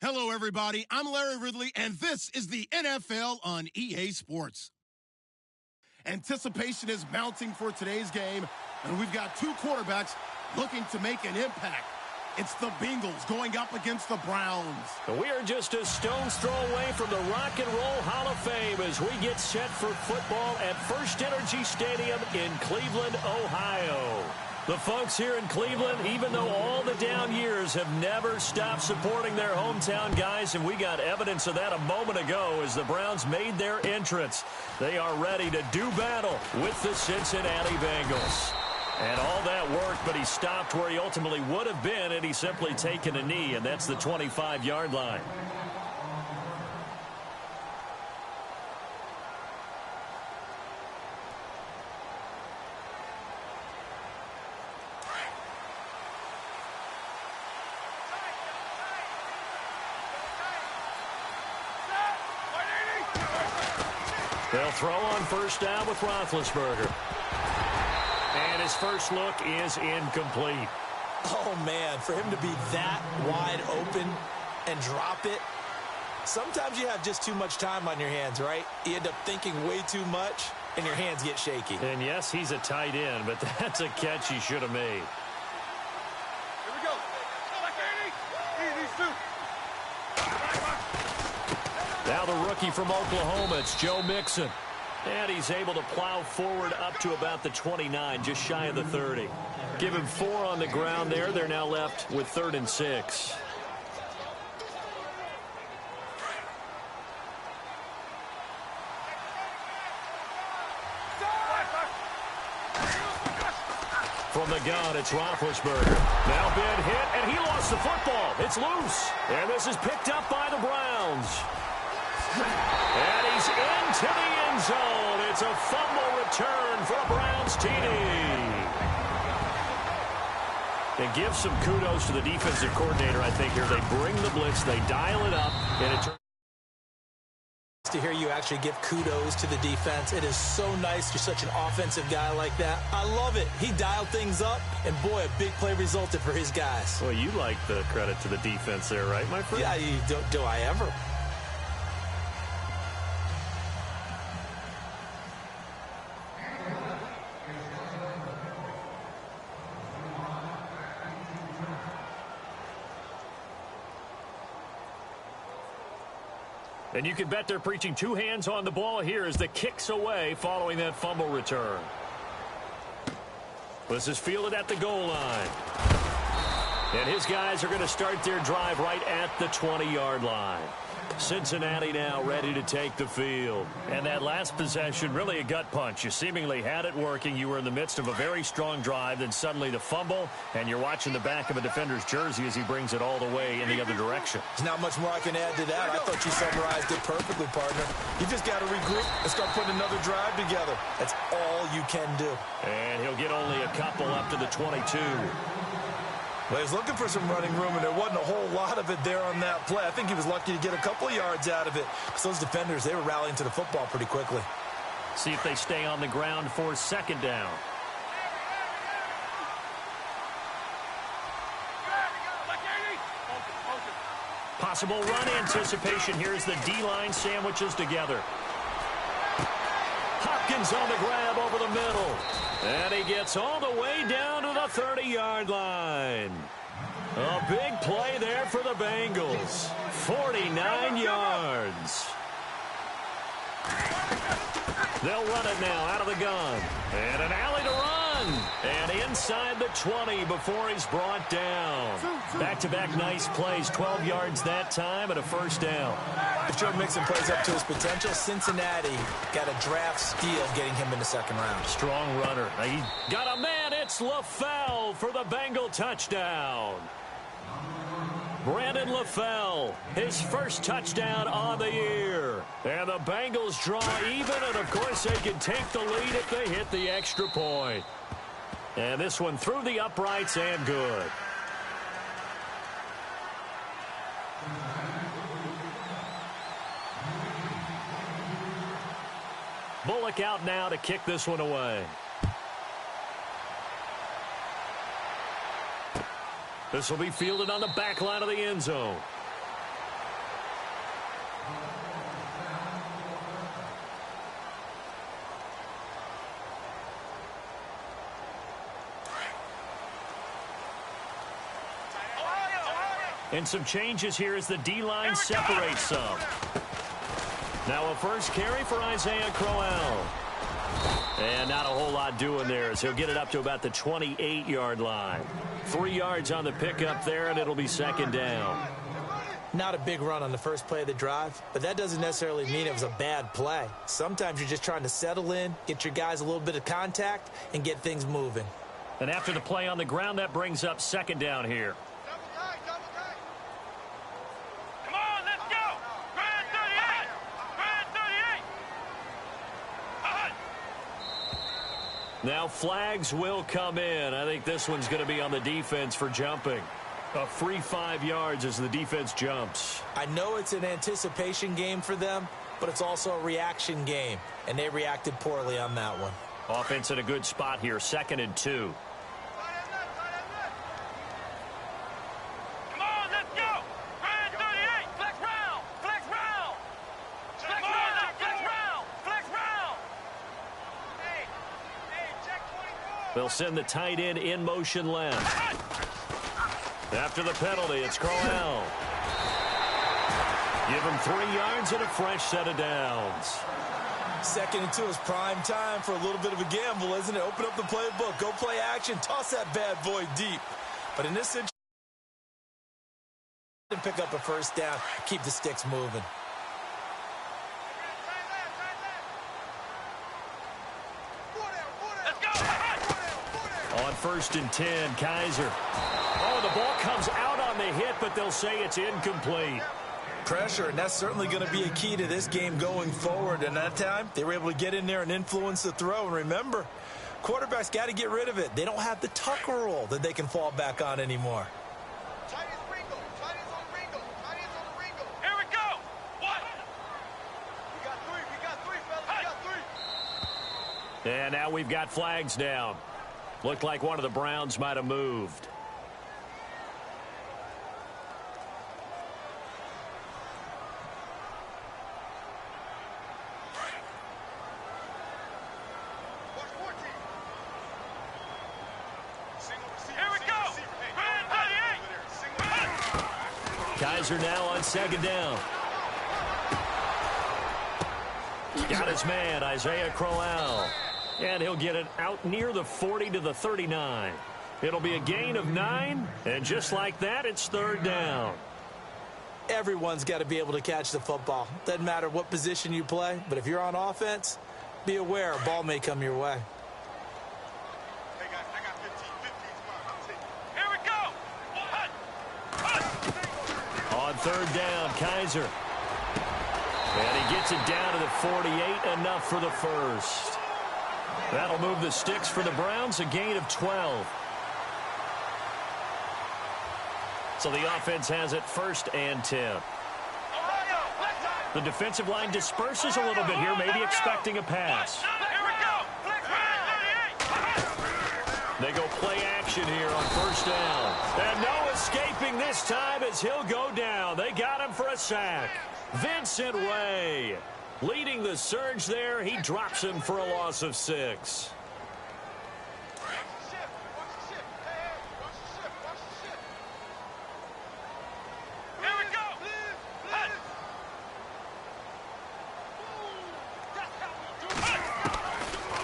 Hello, everybody. I'm Larry Ridley, and this is the NFL on EA Sports. Anticipation is mounting for today's game, and we've got two quarterbacks looking to make an impact. It's the Bengals going up against the Browns. We are just a stone's throw away from the Rock and Roll Hall of Fame as we get set for football at First Energy Stadium in Cleveland, Ohio. The folks here in Cleveland, even though all the down years, have never stopped supporting their hometown guys, and we got evidence of that a moment ago as the Browns made their entrance. They are ready to do battle with the Cincinnati Bengals. And all that worked, but he stopped where he ultimately would have been had he simply taken a knee, and that's the 25-yard line. They'll throw on first down with Roethlisberger. And his first look is incomplete. Oh, man, for him to be that wide open and drop it. Sometimes you have just too much time on your hands, right? You end up thinking way too much, and your hands get shaky. And, yes, he's a tight end, but that's a catch he should have made. Here we go. Now the rookie from Oklahoma, it's Joe Mixon. And he's able to plow forward up to about the 29, just shy of the 30. Give him 4 on the ground there. They're now left with 3rd and 6. From the gun, it's Roethlisberger. Now been hit, and he lost the football. It's loose. And this is picked up by the Browns. And he's into the end zone. It's a fumble return for a Browns TD. And give some kudos to the defensive coordinator, I think, here. They bring the blitz, they dial it up, and it turns. To hear you actually give kudos to the defense. It is so nice. You're such an offensive guy like that. I love it. He dialed things up, and boy, a big play resulted for his guys. Well, you like the credit to the defense there, right, my friend? Yeah, do I ever? And you can bet they're preaching 2 hands on the ball here as the kick's away following that fumble return. This is fielded at the goal line. And his guys are going to start their drive right at the 20-yard line. Cincinnati now ready to take the field. And that last possession, really a gut punch. You seemingly had it working. You were in the midst of a very strong drive. Then suddenly the fumble, and you're watching the back of a defender's jersey as he brings it all the way in the other direction. There's not much more I can add to that. I thought you summarized it perfectly, partner. You just got to regroup and start putting another drive together. That's all you can do. And he'll get only a couple up to the 22. Well, he was looking for some running room, and there wasn't a whole lot of it there on that play. I think he was lucky to get a couple of yards out of it. Because those defenders, they were rallying to the football pretty quickly. See if they stay on the ground for 2nd down. Possible run anticipation. Here's the D-line sandwiches together. Hopkins on the grab over the middle. And he gets all the way down to the 30-yard line. A big play there for the Bengals. 49 yards. They'll run it now out of the gun. And an alley to run. And inside the 20 before he's brought down. Back-to-back nice plays. 12 yards that time and a 1st down. If Joe Mixon plays up to his potential, Cincinnati got a draft steal getting him in the 2nd round. Strong runner. He got a man. It's LaFell for the Bengal touchdown. Brandon LaFell, his first touchdown on the year. And the Bengals draw even, and of course they can take the lead if they hit the extra point. And this one through the uprights and good. Bullock out now to kick this one away. This will be fielded on the back line of the end zone. And some changes here as the D-line separates some. Now a first carry for Isaiah Crowell. And not a whole lot doing there as he'll get it up to about the 28-yard line. 3 yards on the pickup there, and it'll be second down. Not a big run on the first play of the drive, but that doesn't necessarily mean it was a bad play. Sometimes you're just trying to settle in, get your guys a little bit of contact, and get things moving. And after the play on the ground, that brings up second down here. Come on, let's go. Grand 38. Grand 38. Now flags will come in. I think this one's going to be on the defense for jumping. A free 5 yards as the defense jumps. I know it's an anticipation game for them, but it's also a reaction game, and they reacted poorly on that one. Offense in a good spot here, 2nd and 2. Come on, let's go. Grand 38. Flex round. Flex round. Flex round. Flex round. Flex round. Hey, check 24. They'll send the tight end in motion left. After the penalty, it's Crowell. Give him 3 yards and a fresh set of downs. 2nd and 2 is prime time for a little bit of a gamble, isn't it? Open up the playbook, go play action, toss that bad boy deep. But in this situation, pick up a first down, keep the sticks moving. Let's go. On 1st and 10, Kaiser. Oh, the ball comes out on the hit, but they'll say it's incomplete. Pressure, and that's certainly going to be a key to this game going forward. And that time, they were able to get in there and influence the throw. And remember, quarterbacks got to get rid of it. They don't have the tucker roll that they can fall back on anymore. Here we go. What? We got three, fellas. We got three. And now we've got flags down. Looked like one of the Browns might have moved. Kaiser now on 2nd down. Got his man, Isaiah Crowell. And he'll get it out near the 40 to the 39. It'll be a gain of 9, and just like that, it's 3rd down. Everyone's got to be able to catch the football. Doesn't matter what position you play, but if you're on offense, be aware a ball may come your way. Hey, guys, I got 15 spots. Here we go. On 3rd down, Kaiser. And he gets it down to the 48, enough for the first. That'll move the sticks for the Browns, a gain of 12. So the offense has it 1st and 10. The defensive line disperses a little bit here, maybe expecting a pass. They go play action here on 1st down. And no escaping this time as he'll go down. They got him for a sack. Vincent Way leading the surge there. He drops him for a loss of 6.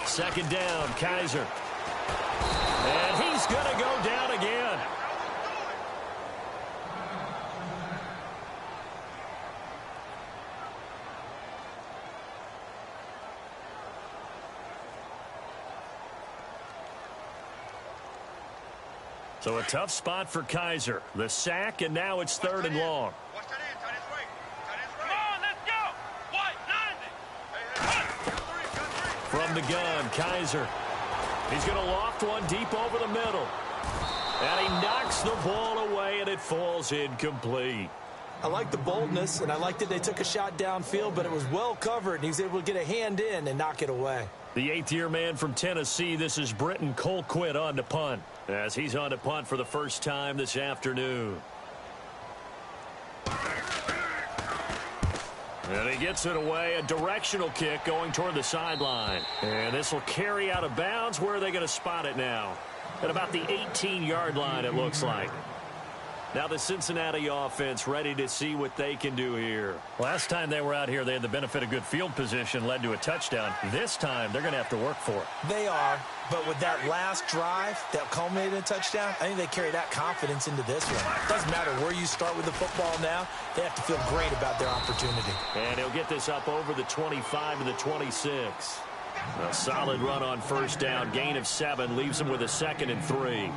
Second down, Kaiser. And he's going to go down again. So a tough spot for Kaiser. The sack, and now it's 3rd and long. From the gun, Kaiser. He's going to loft one deep over the middle. And he knocks the ball away, and it falls incomplete. I like the boldness, and I like that they took a shot downfield, but it was well covered, and he was able to get a hand in and knock it away. The 8th-year man from Tennessee, this is Britton Colquitt on to punt, as he's on to punt for the first time this afternoon. And he gets it away, a directional kick going toward the sideline. And this will carry out of bounds. Where are they going to spot it now? At about the 18-yard line, it looks like. Now the Cincinnati offense ready to see what they can do here. Last time they were out here, they had the benefit of good field position, led to a touchdown. This time, they're going to have to work for it. They are, but with that last drive that culminated in a touchdown, I think they carry that confidence into this one. Doesn't matter where you start with the football now, they have to feel great about their opportunity. And he'll get this up over the 25 to the 26. A solid run on first down. Gain of 7 leaves them with a 2nd and 3.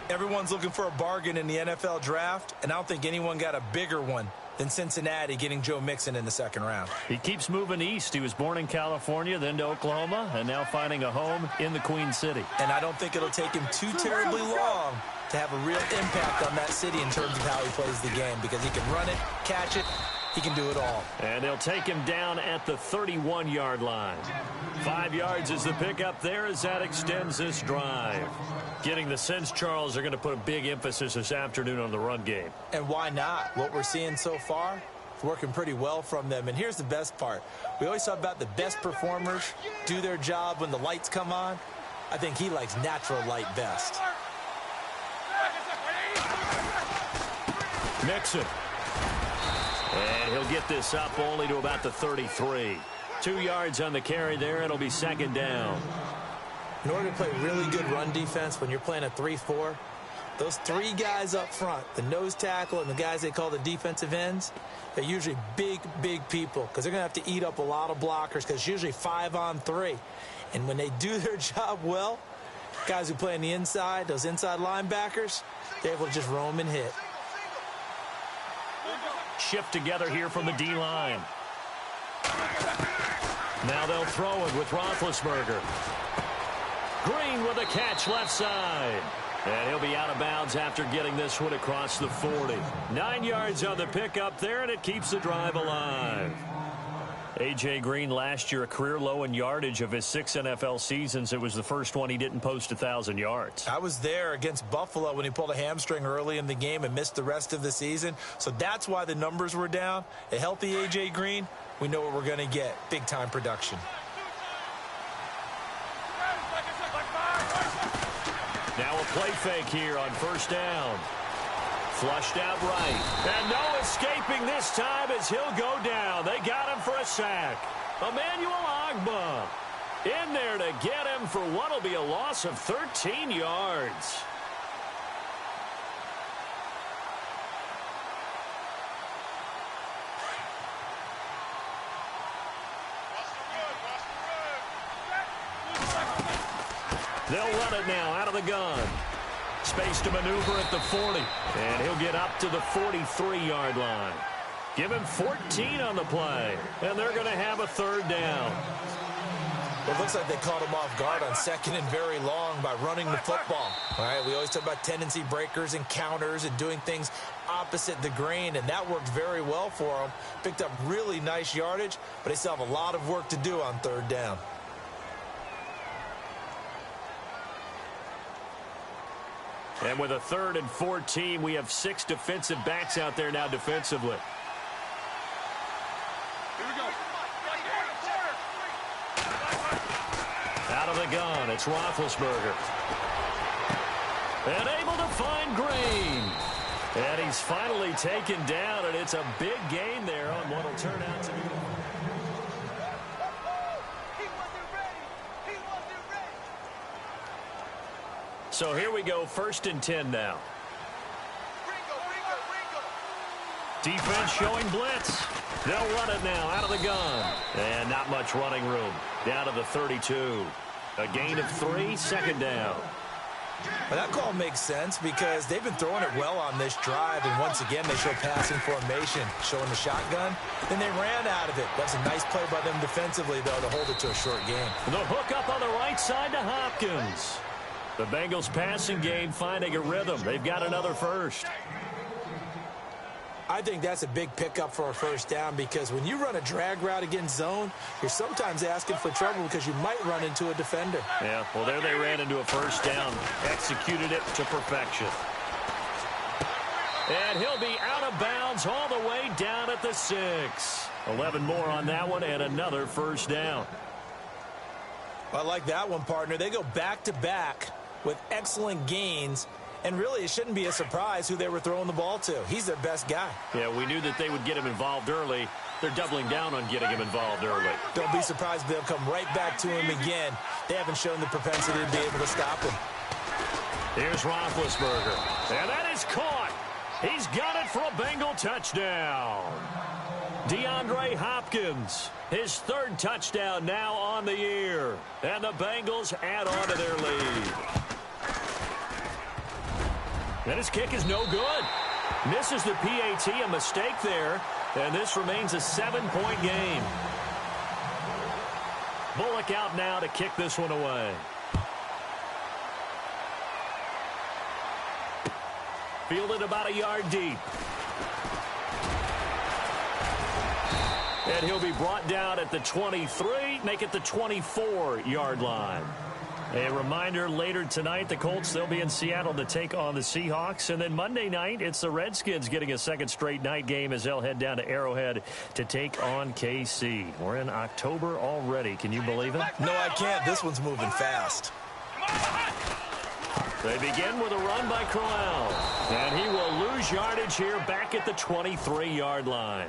Everyone's looking for a bargain in the NFL draft, and I don't think anyone got a bigger one than Cincinnati getting Joe Mixon in the 2nd round. He keeps moving east. He was born in California, then to Oklahoma, and now finding a home in the Queen City. And I don't think it'll take him too terribly long to have a real impact on that city in terms of how he plays the game, because he can run it, catch it, he can do it all. And they'll take him down at the 31-yard line. 5 yards is the pickup there as that extends this drive. Getting the sense, Charles, are going to put a big emphasis this afternoon on the run game. And why not? What we're seeing so far, it's working pretty well from them. And here's the best part. We always talk about the best performers do their job when the lights come on. I think he likes natural light best. Mixon. And he'll get this up only to about the 33. 2 yards on the carry there. It'll be 2nd down. In order to play really good run defense when you're playing a 3-4, those 3 guys up front, the nose tackle and the guys they call the defensive ends, they're usually big, big people because they're going to have to eat up a lot of blockers because it's usually 5 on 3. And when they do their job well, guys who play on the inside, those inside linebackers, they're able to just roam and hit. Shift together here from the D-line. Now they'll throw it with Roethlisberger. Green with a catch left side. And he'll be out of bounds after getting this one across the 40. 9 yards on the pickup there, and it keeps the drive alive. A.J. Green last year a career low in yardage of his 6 NFL seasons. It was the first one he didn't post 1,000 yards. I was there against Buffalo when he pulled a hamstring early in the game and missed the rest of the season. So that's why the numbers were down. A healthy A.J. Green, we know what we're going to get. Big-time production. Now a play fake here on first down. Flushed out right. And no escaping this time as he'll go down. They got him for a sack. Emmanuel Ogbah in there to get him for what will be a loss of 13 yards. They'll run it now out of the gun. Space to maneuver at the 40. And he'll get up to the 43-yard line. Give him 14 on the play. And they're going to have a 3rd down. Well, it looks like they caught him off guard on 2nd and very long by running the football. All right, we always talk about tendency breakers and counters and doing things opposite the grain, and that worked very well for him. Picked up really nice yardage, but they still have a lot of work to do on 3rd down. And with a 3rd and 14, we have 6 defensive backs out there now defensively. Here we go. Out of the gun, it's Roethlisberger. And able to find Green. And he's finally taken down, and it's a big gain there on what will turn out to be. So here we go, 1st and 10 now. Defense showing blitz. They'll run it now out of the gun. And not much running room. Down to the 32. A gain of 3, 2nd down. Well, that call makes sense because they've been throwing it well on this drive, and once again they show passing formation, showing the shotgun. Then they ran out of it. That's a nice play by them defensively, though, to hold it to a short game. The hook up on the right side to Hopkins. The Bengals passing game finding a rhythm. They've got another 1st. I think that's a big pickup for a 1st down because when you run a drag route against zone, you're sometimes asking for trouble because you might run into a defender. Yeah, well, there they ran into a 1st down. Executed it to perfection. And he'll be out of bounds all the way down at the 6. 11 more on that one and another 1st down. I like that one, partner. They go back-to-back with excellent gains And really, it shouldn't be a surprise who they were throwing the ball to. He's their best guy. Yeah, we knew that they would get him involved early. They're doubling down on getting him involved early. Don't be surprised if they'll come right back to him again. They haven't shown the propensity to be able to stop him. Here's Roethlisberger. And that is caught. He's got it for a Bengal touchdown. DeAndre Hopkins, his third touchdown now on the year. And the Bengals add on to their lead. And his kick is no good. Misses the PAT, a mistake there. And this remains a 7-point game. Bullock out now to kick this one away. Fielded about a yard deep. And he'll be brought down at the 23, make it the 24-yard line. A reminder, later tonight, the Colts, they'll be in Seattle to take on the Seahawks. And then Monday night, it's the Redskins getting a second straight night game as they'll head down to Arrowhead to take on KC. We're in October already. Can you believe it? No, I can't. This one's moving fast. They begin with a run by Crowell. And he will lose yardage here back at the 23-yard line.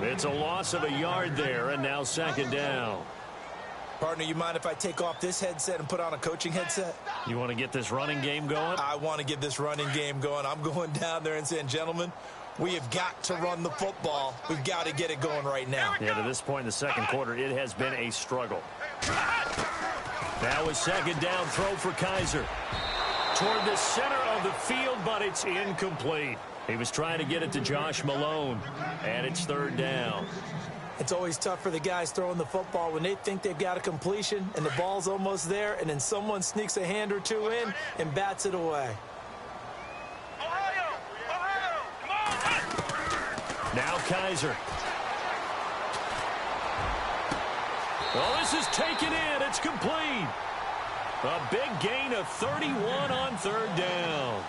It's a loss of a yard there, and now second down. Partner, you mind if I take off this headset and put on a coaching headset? You want to get this running game going? I want to get this running game going. I'm going down there and saying, gentlemen, we have got to run the football. We've got to get it going right now. Yeah, to this point in the second quarter, it has been a struggle. Now a second down throw for Kaiser. Toward the center of the field, but it's incomplete. He was trying to get it to Josh Malone, and it's third down. It's always tough for the guys throwing the football when they think they've got a completion and the ball's almost there, and then someone sneaks a hand or two in and bats it away. Ohio! Ohio! Come on! Now Kaiser. Well, this is taken in. It's complete. A big gain of 31 on third down.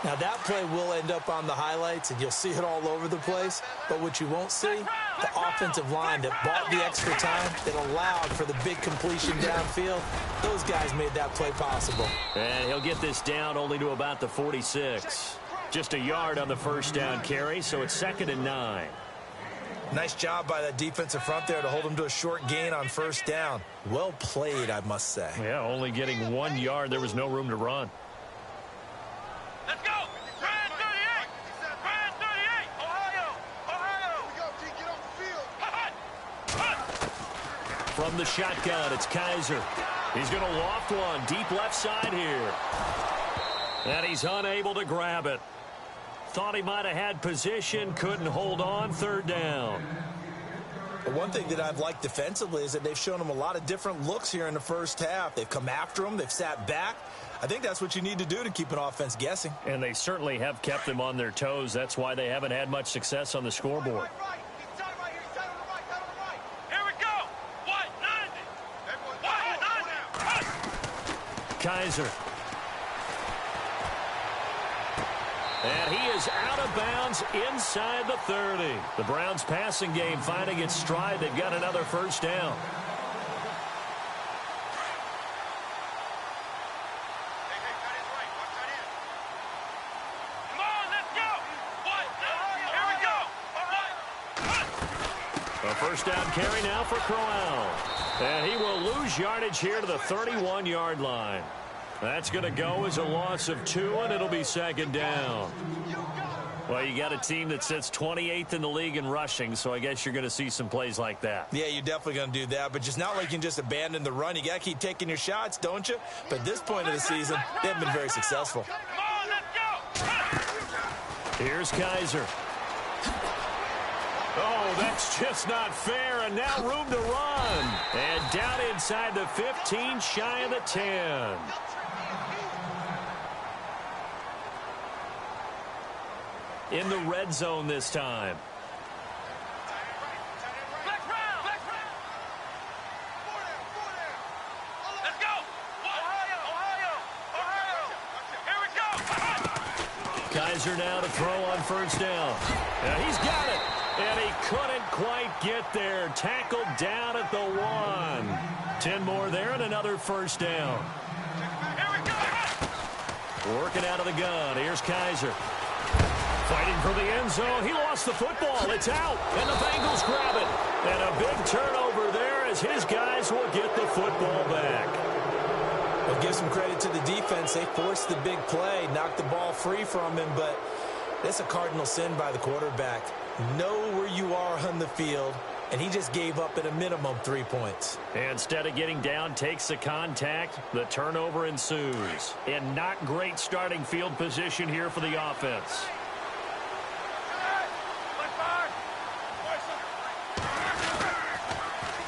Now, that play will end up on the highlights, and you'll see it all over the place. But what you won't see, the offensive line that bought the extra time, that allowed for the big completion downfield, those guys made that play possible. And he'll get this down only to about the 46. Just a yard on the first down carry, so it's 2nd and 9. Nice job by that defensive front there to hold him to a short gain on first down. Well played, I must say. Yeah, only getting 1 yard. There was no room to run. Let's go! Brand 38! Brand 38! Ohio! Ohio! We go, T. Get off the field. From the shotgun, it's Kaiser. He's going to loft one deep left side here. And he's unable to grab it. Thought he might have had position, couldn't hold on, third down. But one thing that I've liked defensively is that they've shown him a lot of different looks here in the first half. They've come after him, they've sat back. I think that's what you need to do to keep an offense guessing. And they certainly have kept them on their toes. That's why they haven't had much success on the scoreboard. Here we go! White 90! White 90! Kaiser. And he is out of bounds inside the 30. The Browns passing game finding its stride. They've got another first down. Come on, let's go! White 90! Here we go! All right! A first down carry now for Crowell. And he will lose yardage here to the 31-yard line. That's going to go as a loss of 2, and it'll be second down. Well, you got a team that sits 28th in the league in rushing, so I guess you're going to see some plays like that. Yeah, you're definitely going to do that, but just not like you can just abandon the run. You got to keep taking your shots, don't you? But at this point of the season, they haven't been very successful. Come on, let's go! Here's Kaiser. Oh, that's just not fair, and now room to run. And down inside the 15, shy of the 10. In the red zone this time. Flex round! Flex round! Let's go! Ohio! Ohio! Ohio! Here we go! Kaiser now to throw on first down. And he's got it. And he couldn't quite get there. Tackled down at the 1. 10 more there and another first down. Here we go! Working out of the gun. Here's Kaiser. Fighting for the end zone. He lost the football. It's out. And the Bengals grab it. And a big turnover there as his guys will get the football back. Well, give some credit to the defense. They forced the big play, knocked the ball free from him, but that's a cardinal sin by the quarterback. Know where you are on the field, and he just gave up at a minimum 3 points. Instead of getting down, takes the contact. The turnover ensues. And not great starting field position here for the offense.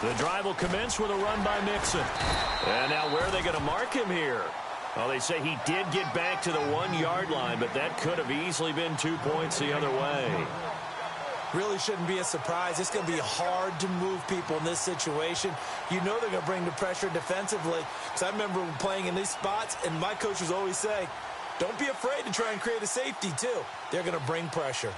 The drive will commence with a run by Mixon. And now where are they going to mark him here? Well, they say he did get back to the 1-yard line, but that could have easily been 2 points the other way. Really shouldn't be a surprise. It's going to be hard to move people in this situation. You know they're going to bring the pressure defensively. Because I remember playing in these spots, and my coach was always saying, don't be afraid to try and create a safety, too. They're going to bring pressure.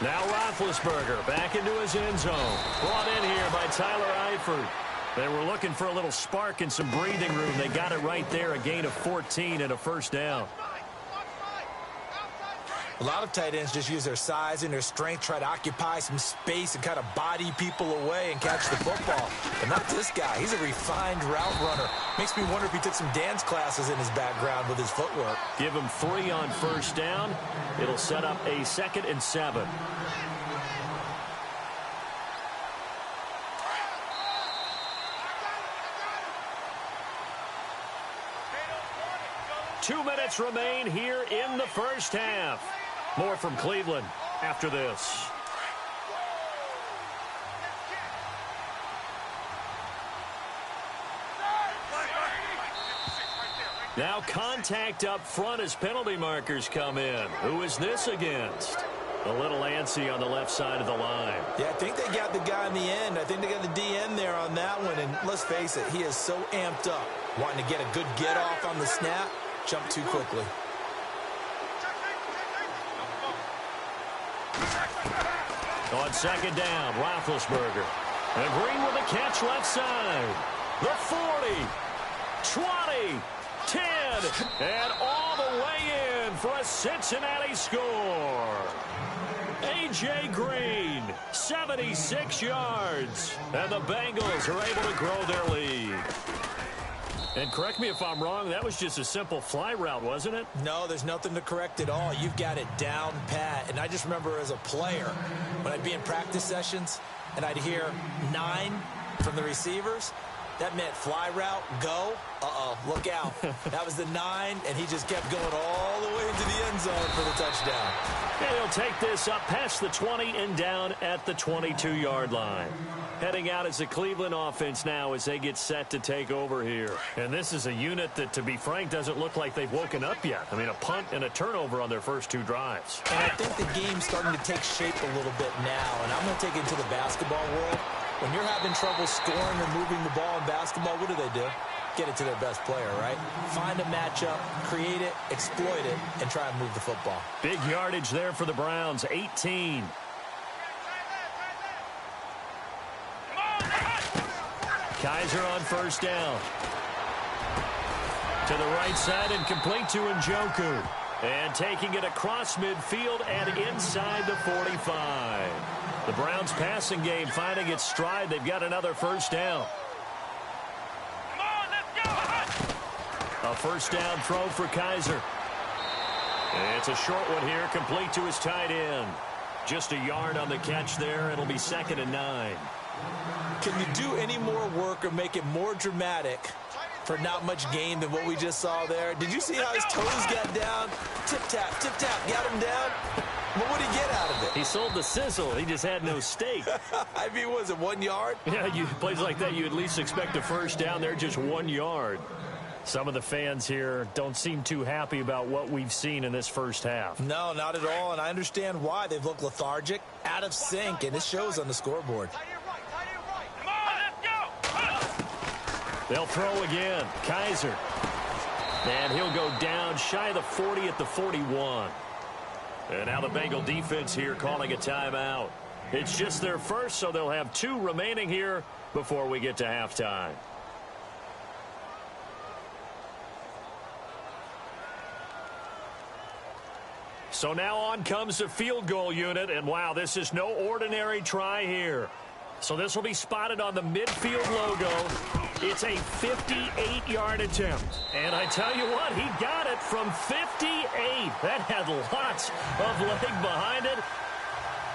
Now Roethlisberger back into his end zone. Brought in here by Tyler Eifert. They were looking for a little spark and some breathing room. They got it right there, a gain of 14 and a first down. A lot of tight ends just use their size and their strength, try to occupy some space and kind of body people away and catch the football. But not this guy. He's a refined route runner. Makes me wonder if he took some dance classes in his background with his footwork. Give him 3 on first down. It'll set up a 2nd and 7. Two minutes remain here in the first half. More from Cleveland after this. Now contact up front as penalty markers come in. Who is this against? A little antsy on the left side of the line. Yeah, I think they got the guy in the end. I think they got the DN there on that one. And let's face it, he is so amped up, wanting to get a good get off on the snap. Jump too quickly. On second down, Roethlisberger. And Green with a catch left side. The 40, 20, 10, and all the way in for a Cincinnati score. A.J. Green, 76 yards. And the Bengals are able to grow their lead. And correct me if I'm wrong, that was just a simple fly route, wasn't it? No, there's nothing to correct at all. You've got it down pat. And I just remember as a player, when I'd be in practice sessions and I'd hear 9 from the receivers, that meant fly route, go. Uh-oh, look out. That was the 9, and he just kept going all the way into the end zone for the touchdown. And he'll take this up past the 20 and down at the 22-yard line. Heading out as the Cleveland offense now as they get set to take over here. And this is a unit that, to be frank, doesn't look like they've woken up yet. I mean, a punt and a turnover on their first 2 drives. And I think the game's starting to take shape a little bit now, and I'm going to take it to the basketball world. When you're having trouble scoring or moving the ball in basketball, what do? Get it to their best player, right? Find a matchup, create it, exploit it, and try and move the football. Big yardage there for the Browns, 18. Kaiser on first down. To the right side and complete to Njoku. And taking it across midfield and inside the 45. The Browns passing game finding its stride. They've got another first down. A first down throw for Kaiser. And it's a short one here, complete to his tight end. Just a yard on the catch there. It'll be 2nd and 9. Can you do any more work or make it more dramatic for not much gain than what we just saw there? Did you see how his toes got down? Tip-tap, got him down. But what did he get out of it? He sold the sizzle. He just had no steak. I mean, was it 1 yard? Yeah, plays like that, you at least expect a first down there, just 1 yard. Some of the fans here don't seem too happy about what we've seen in this first half. No, not at all, and I understand why. They've looked lethargic, out of sync, and it shows on the scoreboard. They'll throw again. Kaiser. And he'll go down shy of the 40 at the 41. And now the Bengal defense here calling a timeout. It's just their first, so they'll have 2 remaining here before we get to halftime. So now on comes the field goal unit, and wow, this is no ordinary try here. So this will be spotted on the midfield logo. It's a 58-yard attempt. And I tell you what, he got it from 58. That had lots of leg behind it.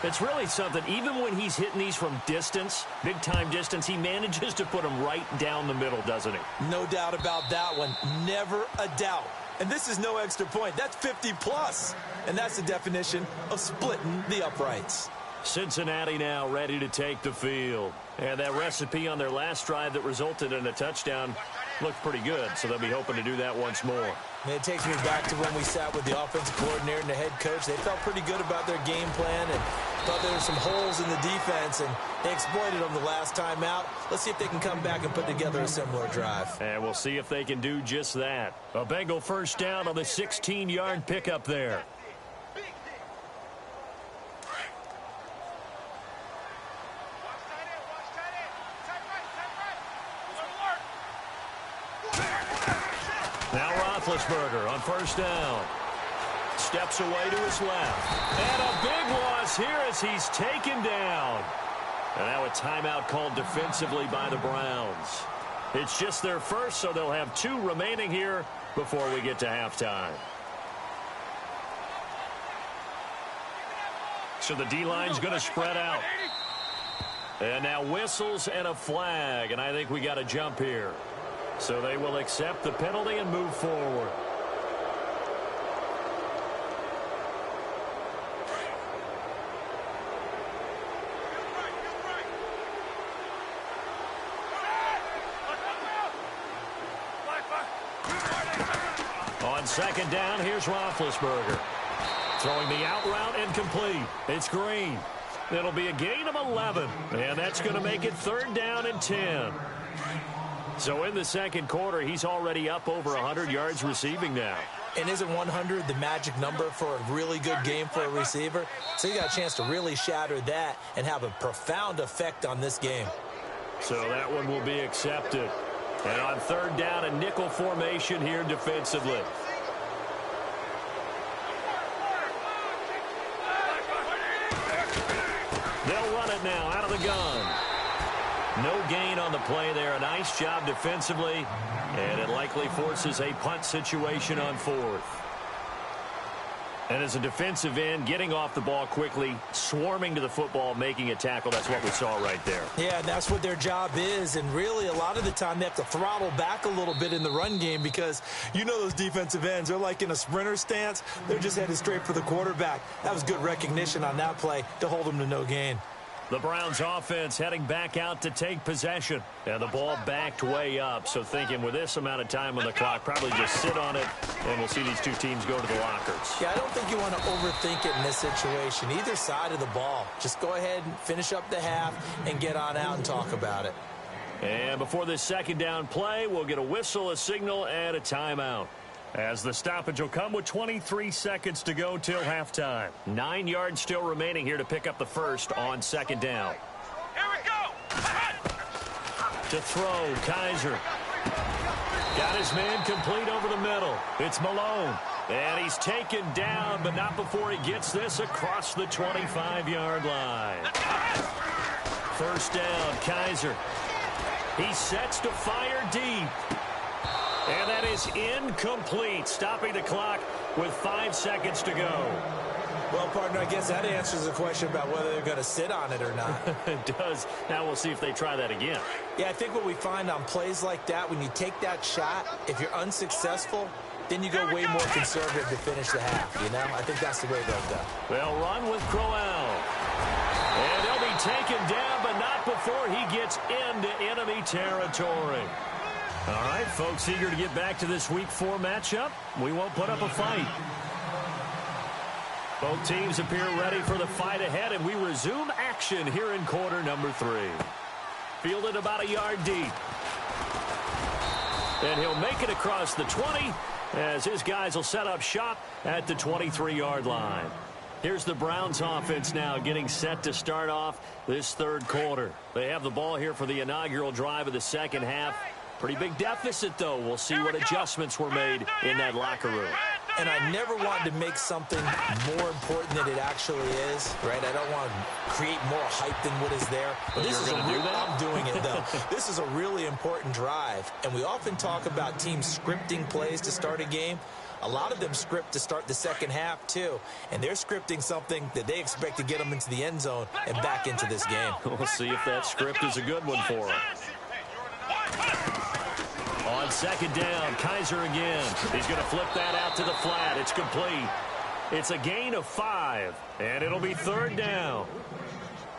It's really something. Even when he's hitting these from distance, big-time distance, he manages to put them right down the middle, doesn't he? No doubt about that one. Never a doubt. And this is no extra point. That's 50-plus. And that's the definition of splitting the uprights. Cincinnati now ready to take the field. And that recipe on their last drive that resulted in a touchdown looked pretty good, so they'll be hoping to do that once more. And it takes me back to when we sat with the offensive coordinator and the head coach. They felt pretty good about their game plan and thought there were some holes in the defense, and they exploited them the last time out. Let's see if they can come back and put together a similar drive. And we'll see if they can do just that. A Bengal first down on the 16-yard pickup there. Now Roethlisberger on first down. Steps away to his left. And a big loss here as he's taken down. And now a timeout called defensively by the Browns. It's just their first, so they'll have 2 remaining here before we get to halftime. So the D-line's going to spread out. And now whistles and a flag, and I think we got a jump here. So they will accept the penalty and move forward. On second down, here's Roethlisberger. Throwing the out route incomplete. It's Green. It'll be a gain of 11, and that's going to make it 3rd down and 10. So in the second quarter, he's already up over 100 yards receiving now. And isn't 100 the magic number for a really good game for a receiver? So you got a chance to really shatter that and have a profound effect on this game. So that one will be accepted. And on 3rd down, a nickel formation here defensively. They'll run it now out of the gun. No gain on the play there. A nice job defensively. And it likely forces a punt situation on 4th. And as a defensive end, getting off the ball quickly, swarming to the football, making a tackle, that's what we saw right there. Yeah, and that's what their job is. And really, a lot of the time, they have to throttle back a little bit in the run game because you know those defensive ends, they're like in a sprinter stance. They're just headed straight for the quarterback. That was good recognition on that play to hold them to no gain. The Browns offense heading back out to take possession. And the ball backed way up. So thinking with this amount of time on the clock, probably just sit on it, and we'll see these 2 teams go to the lockers. Yeah, I don't think you want to overthink it in this situation. Either side of the ball. Just go ahead and finish up the half and get on out and talk about it. And before this second down play, we'll get a whistle, a signal, and a timeout. As the stoppage will come with 23 seconds to go till halftime. 9 yards still remaining here to pick up the first on second down. Here we go. To throw, Kaiser. Got his man complete over the middle. It's Malone. And he's taken down, but not before he gets this across the 25-yard line. First down, Kaiser. He sets to fire deep. And that is incomplete, stopping the clock with 5 seconds to go. Well, partner, I guess that answers the question about whether they're going to sit on it or not. It does. Now we'll see if they try that again. Yeah, I think what we find on plays like that, when you take that shot, if you're unsuccessful, then you go way more conservative to finish the half, you know? I think that's the way they'll go. They'll run with Crowell. And they'll be taken down, but not before he gets into enemy territory. All right, folks, eager to get back to this Week 4 matchup. We won't put up a fight. Both teams appear ready for the fight ahead, and we resume action here in quarter number 3. Fielded about a yard deep. And he'll make it across the 20 as his guys will set up shop at the 23-yard line. Here's the Browns offense now getting set to start off this 3rd quarter. They have the ball here for the inaugural drive of the second half. Pretty big deficit, though. We'll see what adjustments were made in that locker room. And I never want to make something more important than it actually is, right? I don't want to create more hype than what is there. But this is I'm doing it, though. This is a really important drive. And we often talk about teams scripting plays to start a game. A lot of them script to start the second half, too. And they're scripting something that they expect to get them into the end zone and back into this game. We'll see if that script is a good one for them. On second down, Kaiser again. He's going to flip that out to the flat. It's complete. It's a gain of 5, and it'll be third down.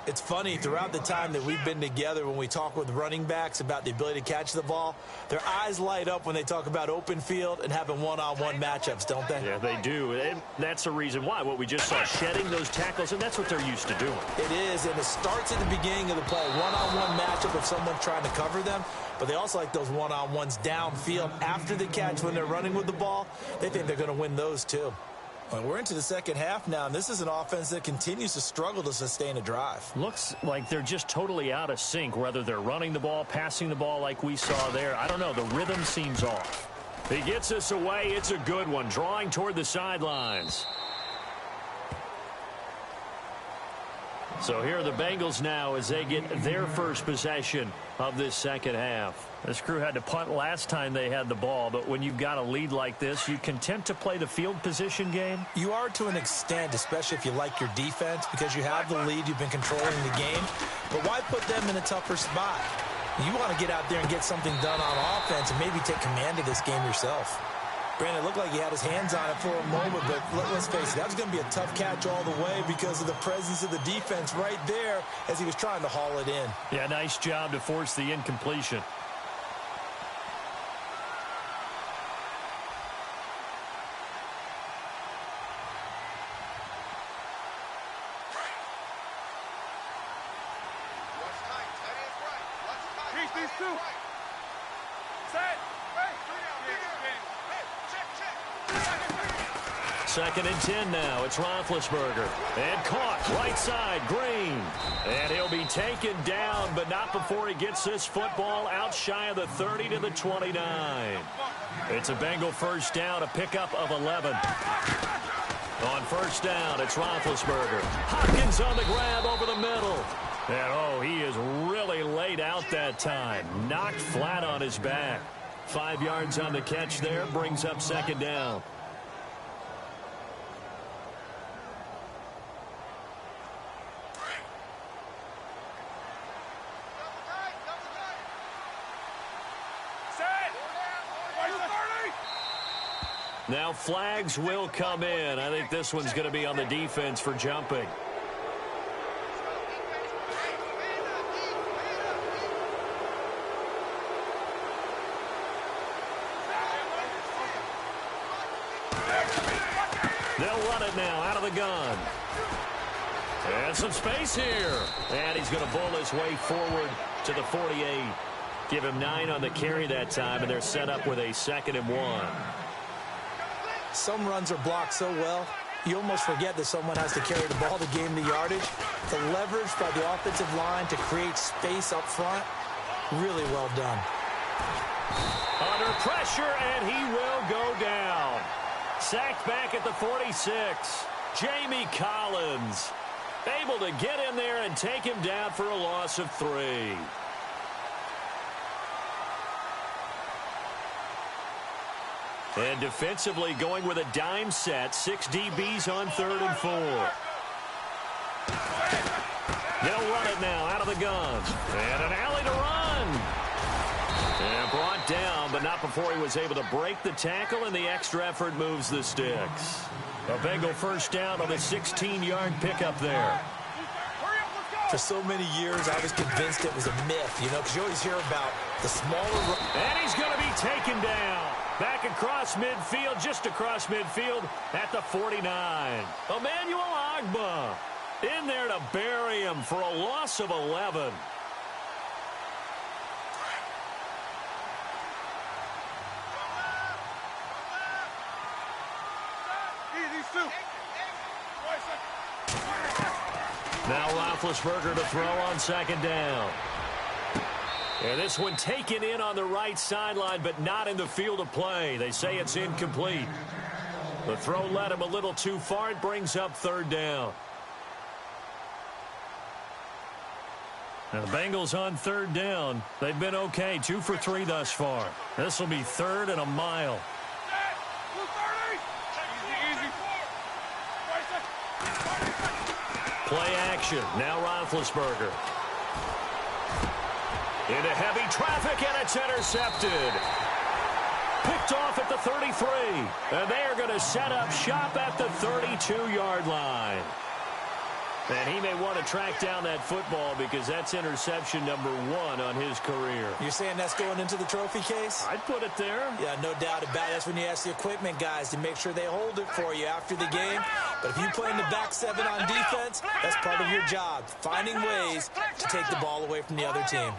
It's funny, throughout the time that we've been together, when we talk with running backs about the ability to catch the ball, their eyes light up when they talk about open field and having one-on-one matchups, don't they? Yeah, they do. And that's the reason why. What we just saw, shedding those tackles, and that's what they're used to doing. It is, and it starts at the beginning of the play. One-on-one matchup if someone's trying to cover them, but they also like those one-on-ones downfield after the catch when they're running with the ball. They think they're going to win those, too. Well, we're into the second half now, and this is an offense that continues to struggle to sustain a drive. Looks like they're just totally out of sync, whether they're running the ball, passing the ball like we saw there. I don't know. The rhythm seems off. He gets us away. It's a good one, drawing toward the sidelines. So here are the Bengals now as they get their first possession of this second half. This crew had to punt last time they had the ball, but when you've got a lead like this, you content to play the field position game? You are to an extent, especially if you like your defense, because you have the lead, you've been controlling the game. But why put them in a tougher spot? You want to get out there and get something done on offense and maybe take command of this game yourself. Brandon, it looked like he had his hands on it for a moment, but let's face it, that was going to be a tough catch all the way because of the presence of the defense right there as he was trying to haul it in. Yeah, nice job to force the incompletion. Second and 10 now. It's Roethlisberger. And caught right side, Green. And he'll be taken down, but not before he gets this football out shy of the 30 to the 29. It's a Bengal first down, a pickup of 11. On first down, it's Roethlisberger. Hopkins on the grab over the middle. And, oh, he is really laid out that time. Knocked flat on his back. 5 yards on the catch there, brings up second down. Now flags will come in. I think this one's going to be on the defense for jumping. They'll run it now out of the gun. And some space here. And he's going to bull his way forward to the 48. Give him 9 on the carry that time, and they're set up with a 2nd and 1. Some runs are blocked so well, you almost forget that someone has to carry the ball to gain the yardage. The leverage by the offensive line to create space up front, really well done. Under pressure, and he will go down. Sacked back at the 46. Jamie Collins able to get in there and take him down for a loss of 3. And defensively going with a dime set. 6 DBs on 3rd and 4. They'll run it now out of the gun. And an alley to run. And brought down, but not before he was able to break the tackle, and the extra effort moves the sticks. A Bengal first down on the 16-yard pickup there. For so many years, I was convinced it was a myth, you know, because you always hear about the smaller... And he's going to be taken down. Back across midfield, just across midfield at the 49. Emmanuel Ogbah in there to bury him for a loss of 11. Now Roethlisberger to throw on second down. And this one taken in on the right sideline, but not in the field of play. They say it's incomplete. The throw led him a little too far. It brings up third down. And the Bengals on third down. They've been okay, 2 for 3 thus far. This will be 3rd and a mile. Play action. Now Roethlisberger. Into heavy traffic, and it's intercepted. Picked off at the 33. And they are going to set up shop at the 32-yard line. And he may want to track down that football because that's interception number 1 on his career. You're saying that's going into the trophy case? I'd put it there. Yeah, no doubt about it. That's when you ask the equipment guys to make sure they hold it for you after the game. But if you play in the back 7 on defense, that's part of your job, finding ways to take the ball away from the other team.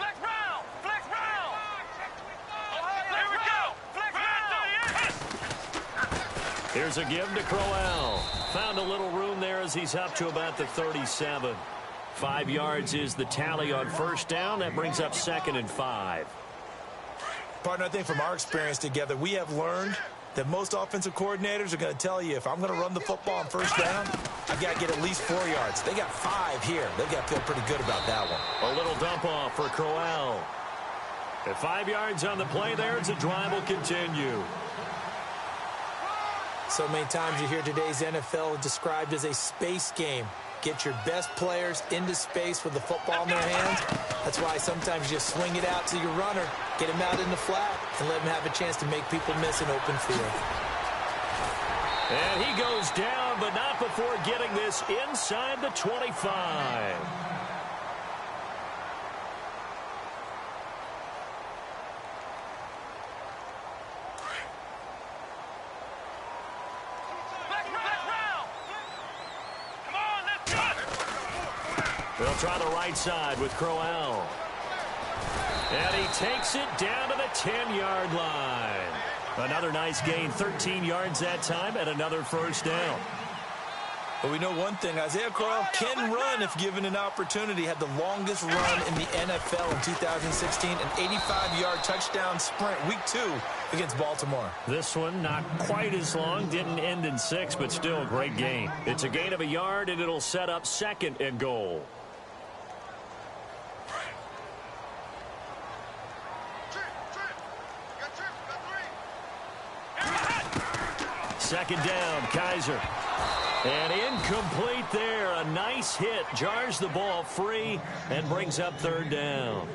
Here's a give to Crowell. Found a little room there as he's up to about the 37. 5 yards is the tally on first down. That brings up 2nd and 5. Partner, I think from our experience together, we have learned that most offensive coordinators are going to tell you, if I'm going to run the football on first down, I've got to get at least 4 yards. They got 5 here. They've got to feel pretty good about that one. A little dump off for Crowell. At 5 yards on the play there, the drive will continue. So many times you hear today's NFL described as a space game. Get your best players into space with the football in their hands. That's why sometimes you just swing it out to your runner, get him out in the flat, and let him have a chance to make people miss an open field. And he goes down, but not before getting this inside the 25. They'll try the right side with Crowell. And he takes it down to the 10-yard line. Another nice gain, 13 yards that time, and another first down. But we know one thing, Isaiah Crowell can run if given an opportunity. Had the longest run in the NFL in 2016, an 85-yard touchdown sprint, week 2 against Baltimore. This one not quite as long, didn't end in 6, but still a great gain. It's a gain of a yard, and it'll set up 2nd and goal. Second down, Kaiser. And incomplete there. A nice hit. Jars the ball free and brings up 3rd down.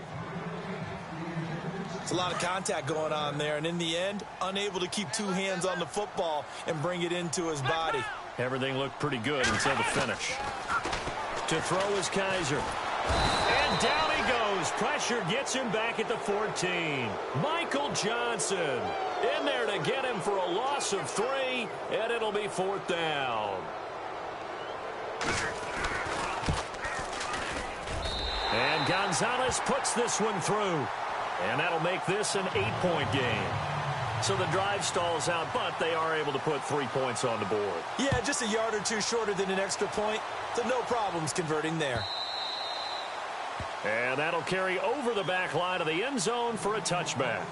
It's a lot of contact going on there. And in the end, unable to keep 2 hands on the football and bring it into his body. Everything looked pretty good until the finish. To throw is Kaiser. And down he goes. Pressure gets him back at the 14. Michael Johnson in there to get him for a loss of 3, and it'll be 4th down. And Gonzalez puts this one through, and that'll make this an 8-point game. So the drive stalls out, but they are able to put 3 points on the board. Yeah, just a yard or 2 shorter than an extra point, so no problems converting there. And that'll carry over the back line of the end zone for a touchback.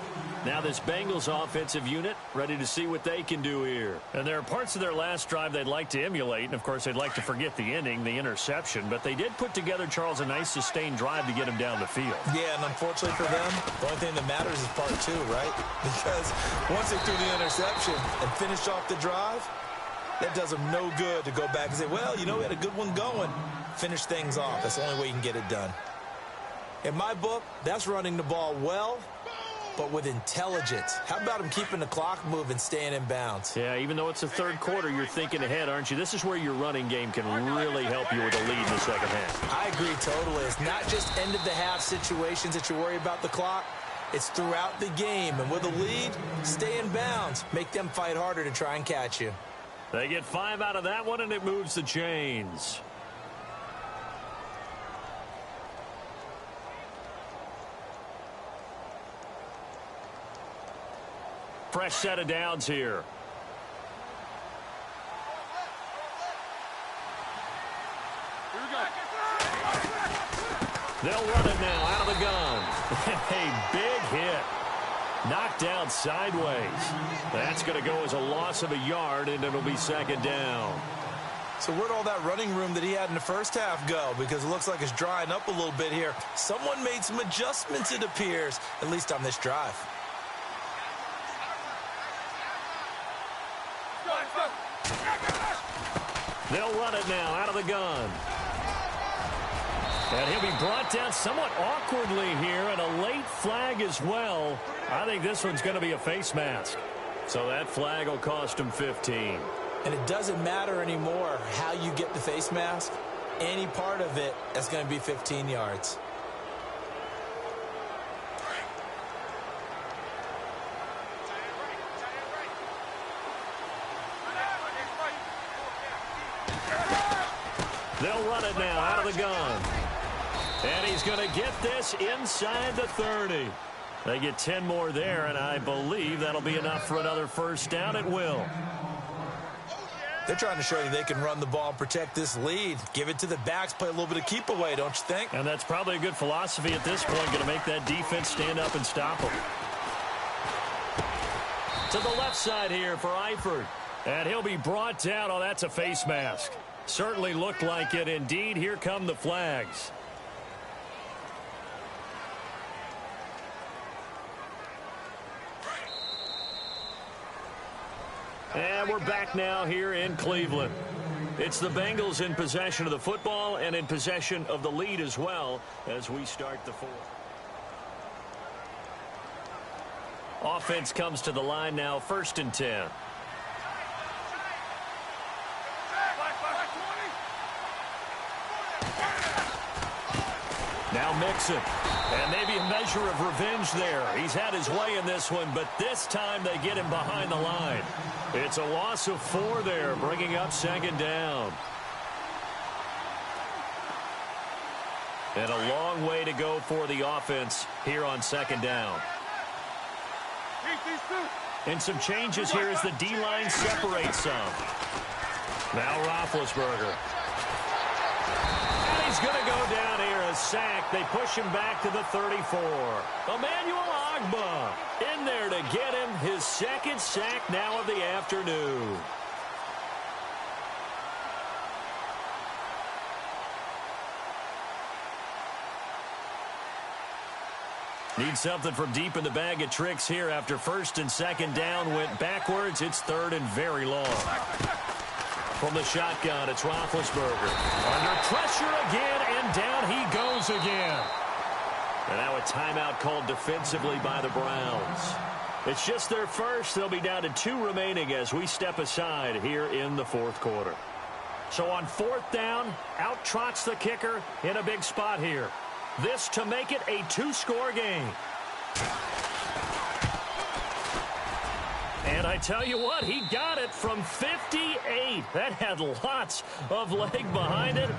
Now this Bengals offensive unit ready to see what they can do here. And there are parts of their last drive they'd like to emulate. And, of course, they'd like to forget the ending, the interception. But they did put together, Charles, a nice sustained drive to get him down the field. Yeah, and unfortunately for them, the only thing that matters is part 2, right? Because once they threw the interception and finished off the drive, that does them no good to go back and say, well, you know, we had a good one going. Finish things off. That's the only way you can get it done. In my book, that's running the ball well, but with intelligence. How about him keeping the clock moving, staying in bounds? Yeah, even though it's the 3rd quarter, you're thinking ahead, aren't you? This is where your running game can really help you with a lead in the second half. I agree totally. It's not just end-of-the-half situations that you worry about the clock. It's throughout the game. And with a lead, stay in bounds. Make them fight harder to try and catch you. They get 5 out of that one, and it moves the chains. Fresh set of downs here. Here we go. They'll run it now out of the gun. A big hit. Knocked out sideways. That's going to go as a loss of a yard, and it'll be second down. So where'd all that running room that he had in the first half go? Because it looks like it's drying up a little bit here. Someone made some adjustments, it appears, at least on this drive. They'll run it now out of the gun. And he'll be brought down somewhat awkwardly here, and a late flag as well. I think this one's going to be a face mask. So that flag will cost him 15. And it doesn't matter anymore how you get the face mask. Any part of it is going to be 15 yards. They'll run it now out of the gun. And he's going to get this inside the 30. They get 10 more there, and I believe that'll be enough for another first down. It will. They're trying to show you they can run the ball and protect this lead. Give it to the backs, play a little bit of keep away, don't you think? And that's probably a good philosophy at this point, going to make that defense stand up and stop them. To the left side here for Eifert. And he'll be brought down. Oh, that's a face mask. Certainly looked like it. Indeed, here come the flags. And we're back now here in Cleveland. It's the Bengals in possession of the football and in possession of the lead as well as we start the fourth. Offense comes to the line now, 1st and 10. Now Mixon. And maybe a measure of revenge there. He's had his way in this one, but this time they get him behind the line. It's a loss of 4 there, bringing up 2nd down. And a long way to go for the offense here on 2nd down. And some changes here as the D-line separates some. Now Roethlisberger. And he's going to go down here. A sack. They push him back to the 34. Emmanuel Ogbah in there to get him his 2nd sack now of the afternoon. Need something from deep in the bag of tricks here after 1st and 2nd down went backwards. It's 3rd and very long. From the shotgun, it's Roethlisberger. Under pressure again, and down he goes again. And now a timeout called defensively by the Browns. It's just their first. They'll be down to 2 remaining as we step aside here in the 4th quarter. So on 4th down, out trots the kicker in a big spot here. This to make it a 2-score game. And I tell you what, he got it from 58. That had lots of leg behind it.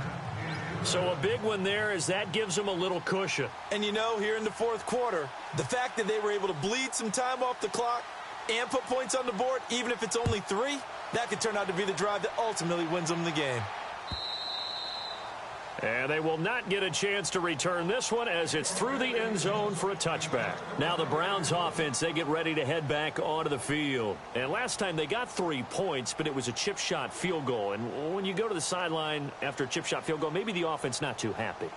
So a big one there as that gives him a little cushion. And you know, here in the 4th quarter, the fact that they were able to bleed some time off the clock and put points on the board, even if it's only 3, that could turn out to be the drive that ultimately wins them the game. And they will not get a chance to return this one as it's through the end zone for a touchback. Now the Browns offense, they get ready to head back onto the field. And last time they got 3 points, but it was a chip shot field goal. And when you go to the sideline after a chip shot field goal, maybe the offense not too happy.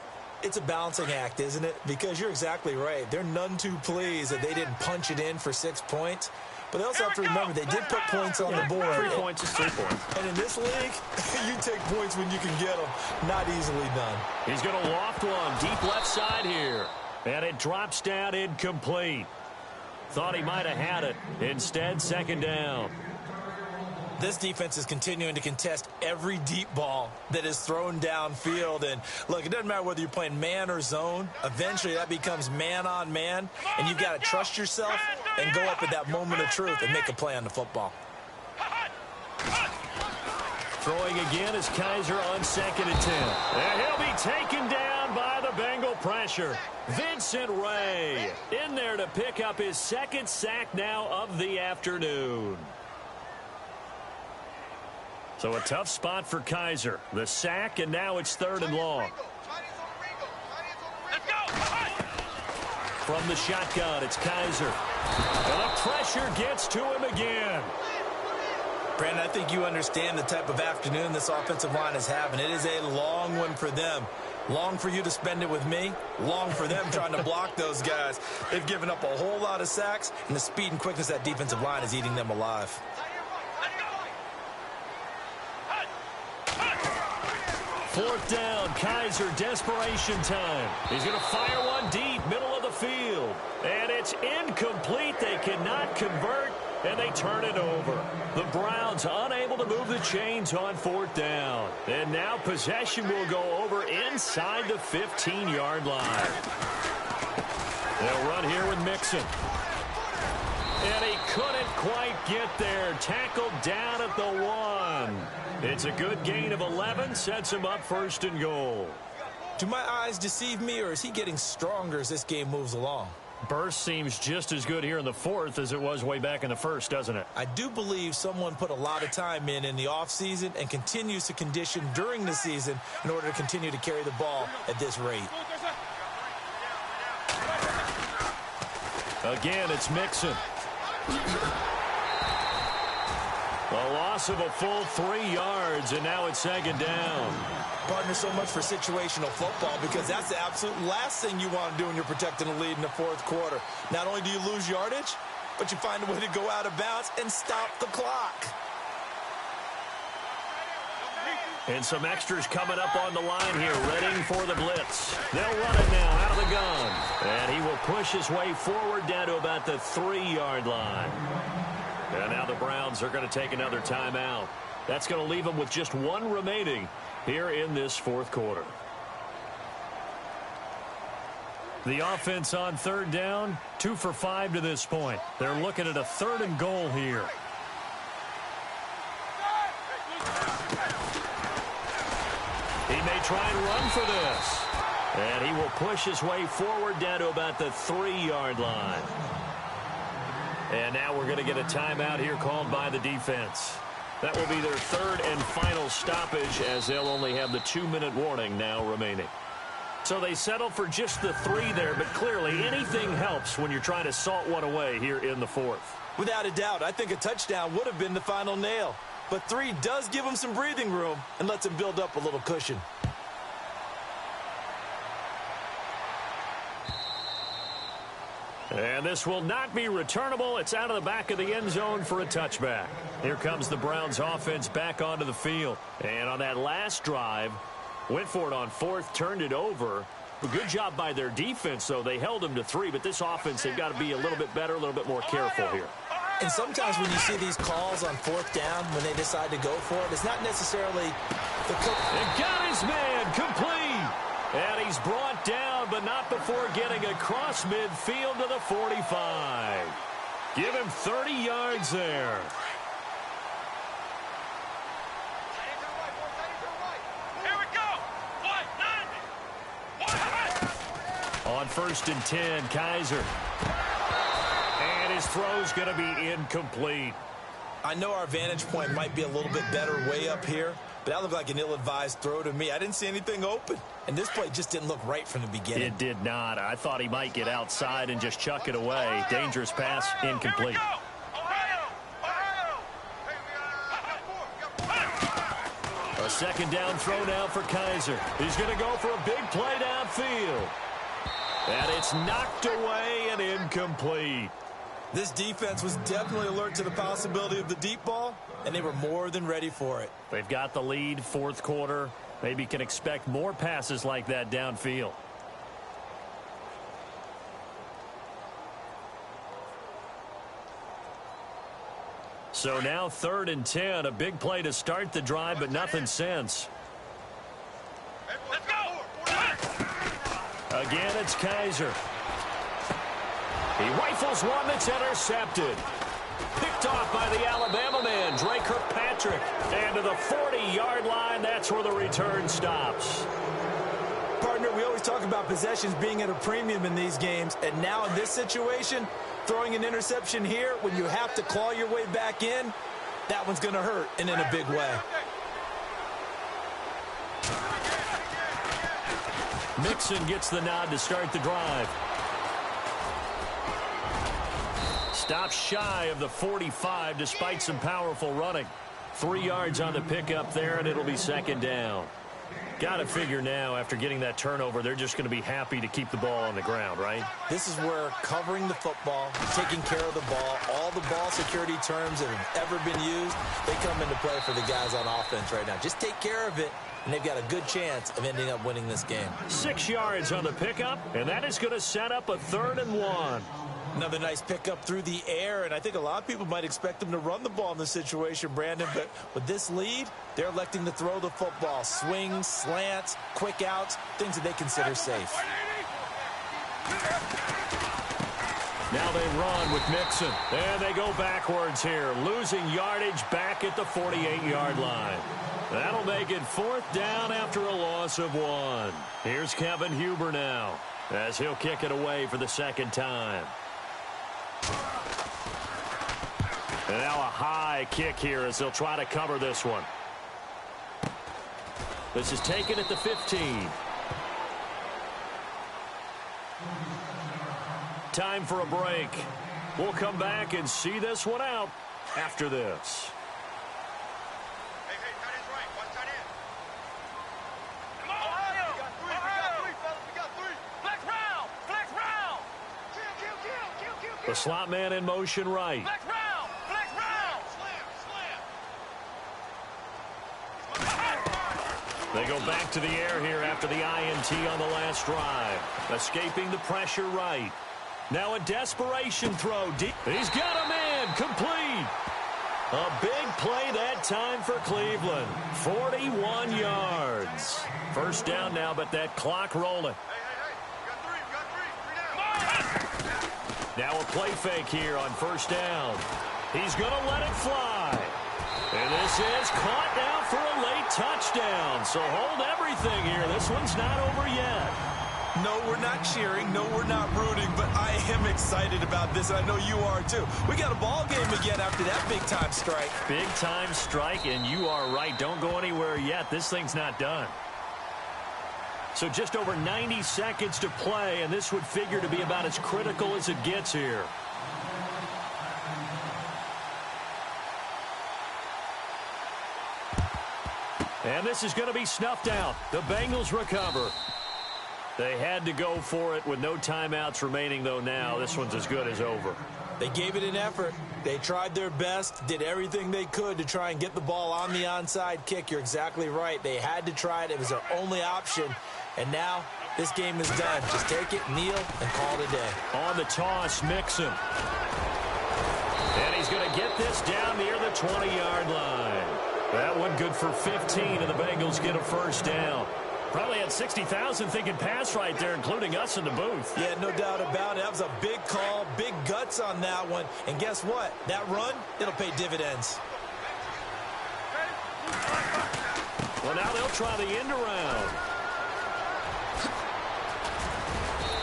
It's a balancing act, isn't it? Because you're exactly right. They're none too pleased that they didn't punch it in for 6 points. But they also have to remember they did put points on the board. 3 points is 3 points. And in this league, you take points when you can get them. Not easily done. He's going to loft one deep left side here. And it drops down incomplete. Thought he might have had it. Instead, 2nd down. This defense is continuing to contest every deep ball that is thrown downfield. And, look, it doesn't matter whether you're playing man or zone. Eventually, that becomes man-on-man. And you've got to trust yourself and go up at that moment of truth and make a play on the football. Throwing again is Kaiser on 2nd and 10. And he'll be taken down by the Bengal pressure. Vincent Ray in there to pick up his 2nd sack now of the afternoon. So a tough spot for Kaiser. The sack, and now it's 3rd and long. Let's go! From the shotgun, it's Kaiser. And the pressure gets to him again. Brandon, I think you understand the type of afternoon this offensive line is having. It is a long one for them. Long for you to spend it with me. Long for them trying to block those guys. They've given up a whole lot of sacks, and the speed and quickness of that defensive line is eating them alive. Fourth down, Kaiser, desperation time. He's going to fire one deep, middle of the field. And it's incomplete. They cannot convert, and they turn it over. The Browns unable to move the chains on fourth down. And now possession will go over inside the 15-yard line. They'll run here with Mixon. And he couldn't quite get there. Tackled down at the 1. It's a good gain of 11. Sets him up first and goal. Do my eyes deceive me, or is he getting stronger as this game moves along? Burst seems just as good here in the fourth as it was way back in the first, doesn't it? I do believe someone put a lot of time in the offseason and continues to condition during the season in order to continue to carry the ball at this rate. Again, it's Mixon. A loss of a full 3 yards, and now it's second down. Partner, so much for situational football, because that's the absolute last thing you want to do when you're protecting a lead in the fourth quarter. Not only do you lose yardage, but you find a way to go out of bounds and stop the clock. And some extras coming up on the line here, readying for the blitz. They'll run it now out of the gun. And he will push his way forward down to about the 3-yard line. And now the Browns are going to take another timeout. That's going to leave them with just one remaining here in this fourth quarter. The offense on third down, 2 for 5 to this point. They're looking at a 3rd and goal here. He may try and run for this. And he will push his way forward down to about the 3-yard line. And now we're going to get a timeout here called by the defense. That will be their 3rd and final stoppage, as they'll only have the 2-minute warning now remaining. So they settle for just the 3 there, but clearly anything helps when you're trying to salt one away here in the fourth. Without a doubt, I think a touchdown would have been the final nail. But 3 does give them some breathing room and lets them build up a little cushion. And this will not be returnable. It's out of the back of the end zone for a touchback. Here comes the Browns offense back onto the field. And on that last drive, went for it on 4th, turned it over. A good job by their defense, though. They held them to 3, but this offense, they've got to be a little bit better, a little bit more careful here. And sometimes when you see these calls on 4th down, when they decide to go for it, it's not necessarily the And got his man complete. And he's brought down, but not before getting across midfield to the 45. Give him 30 yards there. Here we go. On 1st and 10, Kaiser. And his throw's going to be incomplete. I know our vantage point might be a little bit better way up here, but that looked like an ill-advised throw to me. I didn't see anything open, and this play just didn't look right from the beginning. It did not. I thought he might get outside and just chuck it away. Dangerous pass, incomplete. A second down throw now for Kaiser. He's going to go for a big play downfield. And it's knocked away and incomplete. This defense was definitely alert to the possibility of the deep ball, and they were more than ready for it. They've got the lead, fourth quarter. Maybe can expect more passes like that downfield. So now 3rd and 10, a big play to start the drive, but nothing since. Let's go. Again, it's Kaiser. He rifles one that's intercepted. Picked off by the Alabama man, Dre Kirkpatrick. And to the 40-yard line, that's where the return stops. Partner, we always talk about possessions being at a premium in these games, and now in this situation, throwing an interception here when you have to claw your way back in, that one's going to hurt, and in a big way. Mixon gets the nod to start the drive. Stops shy of the 45 despite some powerful running. 3 yards on the pickup there, and it'll be second down. Got to figure now, after getting that turnover, they're just going to be happy to keep the ball on the ground, right? This is where covering the football, taking care of the ball, all the ball security terms that have ever been used, they come into play for the guys on offense right now. Just take care of it, and they've got a good chance of ending up winning this game. 6 yards on the pickup, and that is going to set up a 3rd and 1. Another nice pickup through the air, and I think a lot of people might expect them to run the ball in this situation, Brandon, but with this lead, they're electing to throw the football. Swings, slants, quick outs, things that they consider safe. Now they run with Mixon, and they go backwards here, losing yardage back at the 48-yard line. That'll make it 4th down after a loss of 1. Here's Kevin Huber now, as he'll kick it away for the 2nd time. And now a high kick here as they'll try to cover this one. This is taken at the 15. Time for a break. We'll come back and see this one out after this. Hey, tight end's right. Watch tight end. Come on, Ohio! We got three, fellas. We got 3. Flex round! Flex round! Kill. The slot man in motion right. Flex round! Flex round! Slam! They go back to the air here after the INT on the last drive. Escaping the pressure right. Now a desperation throw deep. He's got a man. Complete. A big play that time for Cleveland. 41 yards. 1st down now, but that clock rolling. Hey. We got 3 down. Now a play fake here on 1st down. He's going to let it fly. And this is caught now for a late touchdown. So hold everything here. This one's not over yet. No, we're not cheering. No, we're not rooting, but I am excited about this, and I know you are too. We got a ball game again after that big-time strike. Big-time strike, and you are right. Don't go anywhere yet. This thing's not done. So just over 90 seconds to play, and this would figure to be about as critical as it gets here. And this is going to be snuffed out. The Bengals recover. They had to go for it with no timeouts remaining, though, now. This one's as good as over. They gave it an effort. They tried their best, did everything they could to try and get the ball on the onside kick. You're exactly right. They had to try it. It was their only option. And now this game is done. Just take it, kneel, and call it a day. On the toss, Mixon. And he's going to get this down near the 20-yard line. That one good for 15, and the Bengals get a 1st down. Probably had 60,000 thinking pass right there, including us in the booth. Yeah, no doubt about it. That was a big call, big guts on that one. And guess what? That run, it'll pay dividends. Well, now they'll try the end around.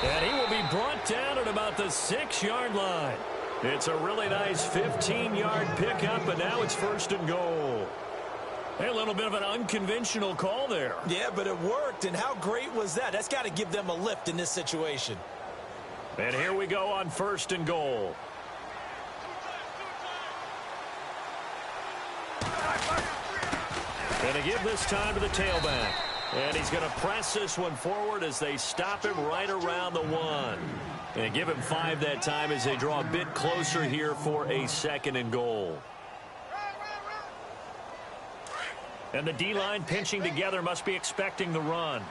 And he will be brought down at about the 6-yard line. It's a really nice 15-yard pickup, and now it's 1st and goal. Hey, a little bit of an unconventional call there. Yeah, but it worked, and how great was that? That's got to give them a lift in this situation. And here we go on 1st and goal. Going to give this time to the tailback. And he's going to press this one forward as they stop him right around the 1. And give him 5 that time as they draw a bit closer here for a 2nd and goal. And the D-line pinching together must be expecting the run.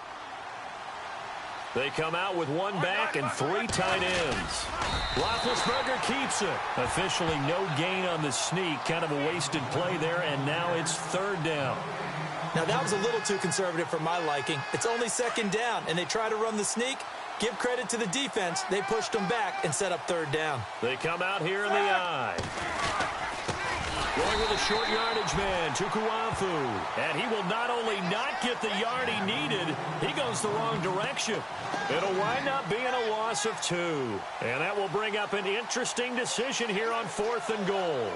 They come out with 1 back and 3 tight ends. Roethlisberger keeps it. Officially no gain on the sneak. Kind of a wasted play there, and now it's 3rd down. Now, that was a little too conservative for my liking. It's only 2nd down, and they try to run the sneak. Give credit to the defense. They pushed them back and set up 3rd down. They come out here in the eye. Going with a short yardage man, Tukuafu. And he will not only not get the yard he needed, he goes the wrong direction. It'll wind up being a loss of 2. And that will bring up an interesting decision here on 4th and goal.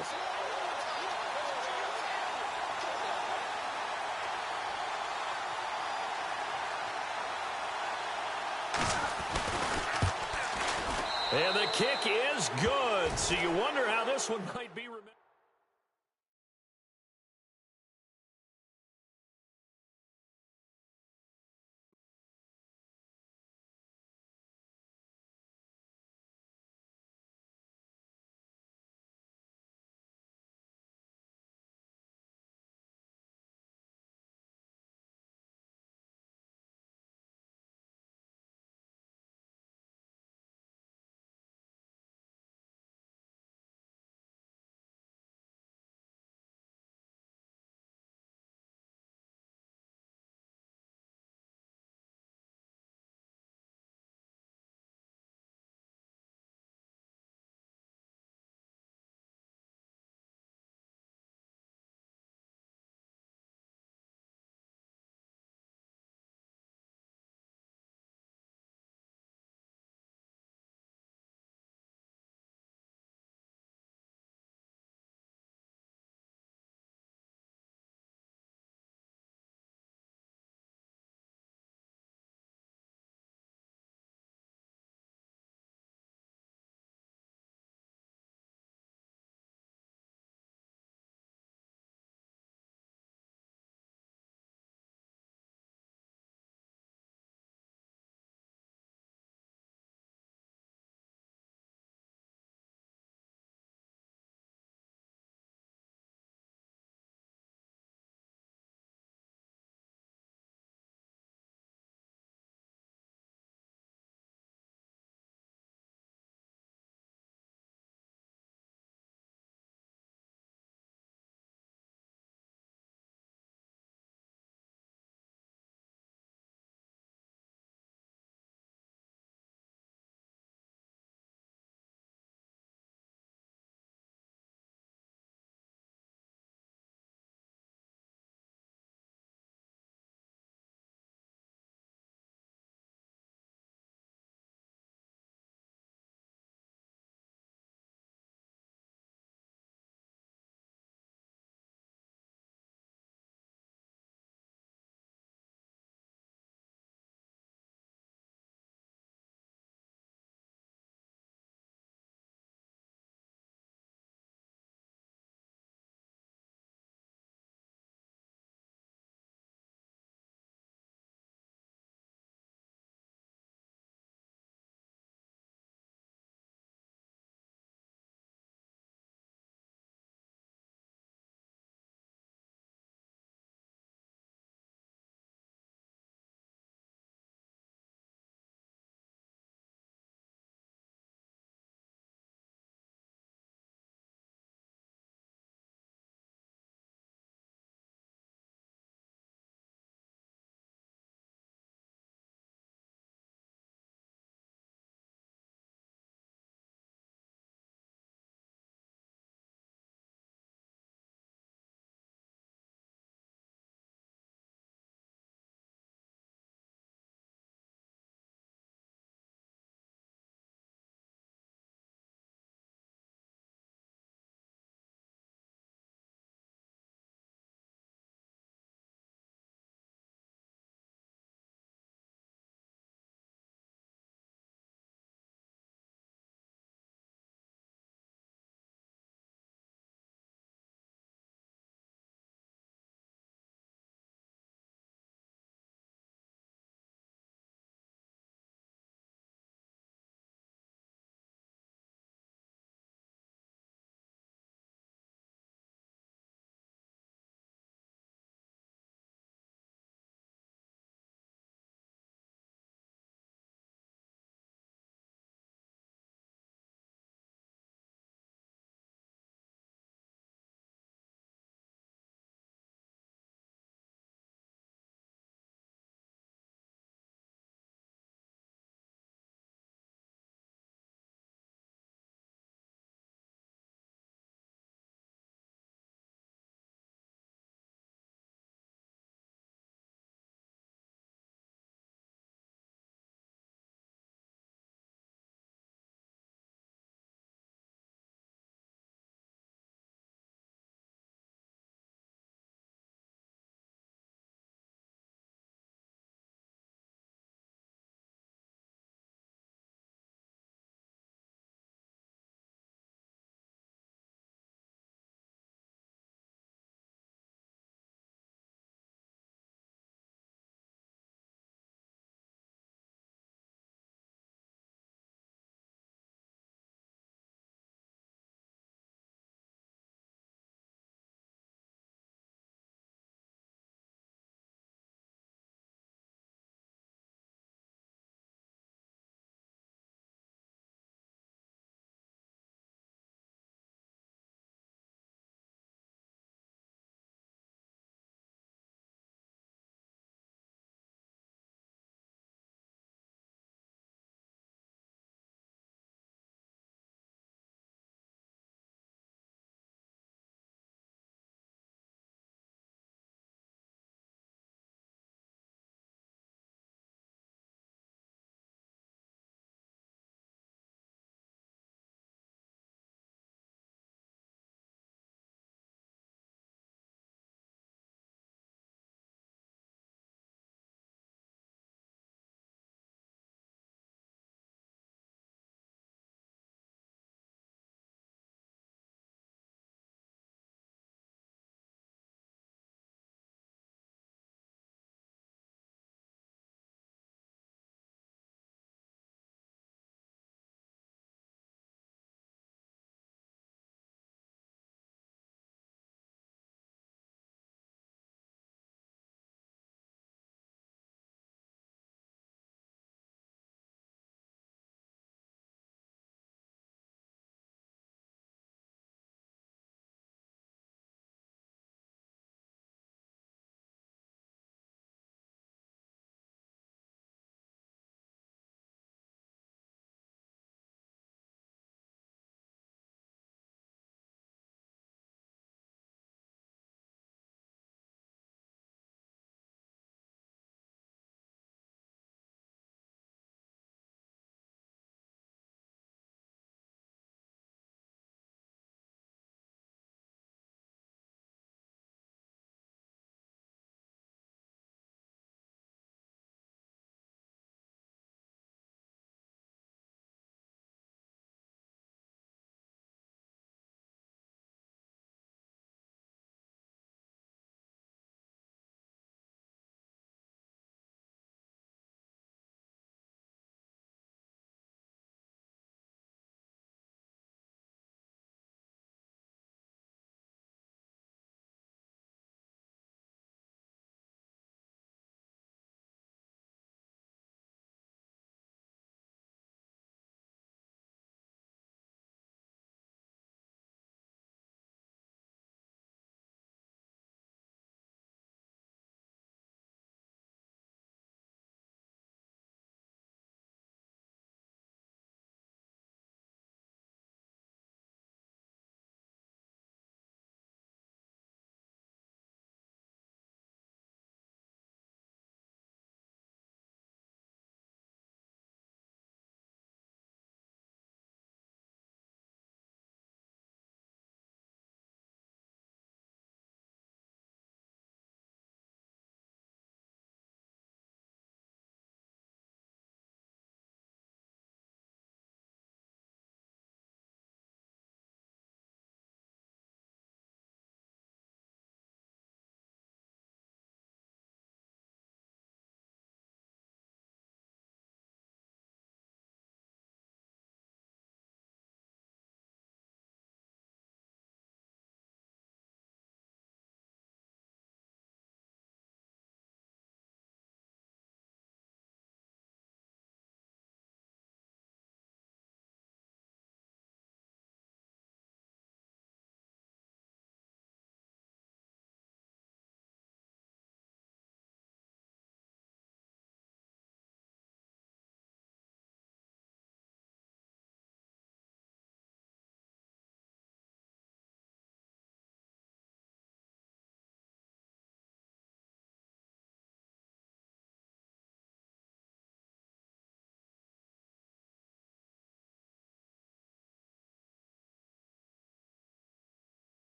And the kick is good. So you wonder how this one might be.